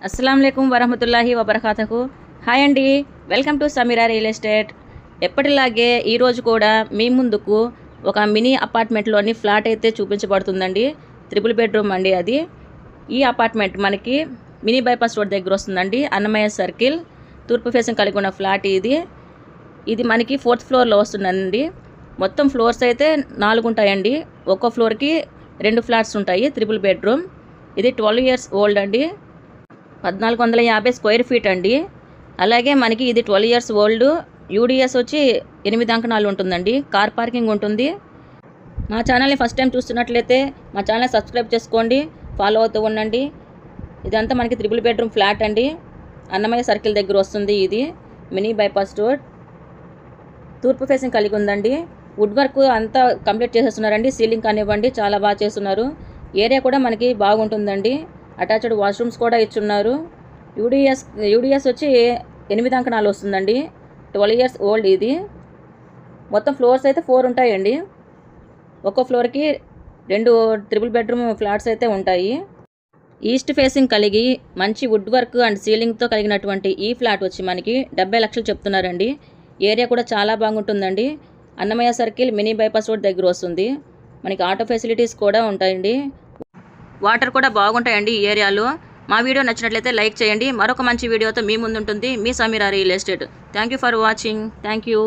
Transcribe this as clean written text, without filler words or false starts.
అస్సలం అయికం వరహమతుల్లాహి వబర్కాతుహు. హాయ్ అండి, welcome to Sameera real estate. ఎప్పటిలాగే ఈరోజు కూడా మీ ముందుకు ఒక మినీ అపార్ట్మెంట్లోని ఫ్లాట్ అయితే చూపించబడుతుందండి. 3 బెడ్రూమ్ అండి అది. ఈ అపార్ట్మెంట్ మనకి మినీ బైపాస్ రోడ్ దగ్గర వస్తుందండి. అన్నమయ్య సర్కిల్ తూర్పు ఫేసింగ్ కలిగి ఉన్న ఫ్లాట్ ఇది మనకి 4th ఫ్లోర్లో వస్తుందండి. మొత్తం ఫ్లోర్స్ అయితే 4 ఉంటాయండి. ఒక్కో ఫ్లోర్కి 2 ఫ్లాట్స్ ఉంటాయి. 3 బెడ్రూమ్. ఇది 12 years ఓల్డ్ అండి. 1450 స్క్వేర్ ఫీట్ అండి. అలాగే మనకి ఇది 12 years ఓల్డ్. యూడిఎస్ వచ్చి 8 అంకణాలు ఉంటుందండి. కార్ పార్కింగ్ ఉంటుంది. మా ఛానల్ని ఫస్ట్ టైం చూస్తున్నట్లయితే మా ఛానల్ సబ్స్క్రైబ్ చేసుకోండి, ఫాలో అవుతూ ఉండండి. ఇదంతా మనకి 3 బెడ్రూమ్ ఫ్లాట్ అండి. అన్నమయ్య సర్కిల్ దగ్గర వస్తుంది. ఇది మినీ బైపాస్ రోడ్, తూర్పు ఫేసింగ్ కలిగి ఉందండి. వుడ్ వర్క్ అంతా కంప్లీట్ చేసేస్తున్నారండి. సీలింగ్ కానివ్వండి చాలా బాగా చేస్తున్నారు. ఏరియా కూడా మనకి బాగుంటుందండి. అటాచ్డ్ వాష్రూమ్స్ కూడా ఇచ్చున్నారు. యూడిఎస్ వచ్చి 8 అంకణాలు వస్తుందండి. 12 years ఓల్డ్ ఇది. మొత్తం ఫ్లోర్స్ అయితే 4 ఉంటాయండి. ఒక్కో ఫ్లోర్కి 2 3 బెడ్రూమ్ ఫ్లాట్స్ అయితే ఉంటాయి. ఈస్ట్ ఫేసింగ్ కలిగి మంచి వుడ్ వర్క్ అండ్ సీలింగ్తో కలిగినటువంటి ఈ ఫ్లాట్ వచ్చి మనకి 70 లక్షలు చెప్తున్నారండి. ఏరియా కూడా చాలా బాగుంటుందండి. Annamayya circle mini bypass road దగ్గర వస్తుంది. మనకి ఆటో ఫెసిలిటీస్ కూడా ఉంటాయండి. వాటర్ కూడా బాగుంటాయండి ఈ ఏరియాలో. మా వీడియో నచ్చినట్లయితే లైక్ చేయండి. మరొక మంచి వీడియోతో మీ ముందుంటుంది మీ Sameera real estate. Thank you for watching. Thank you.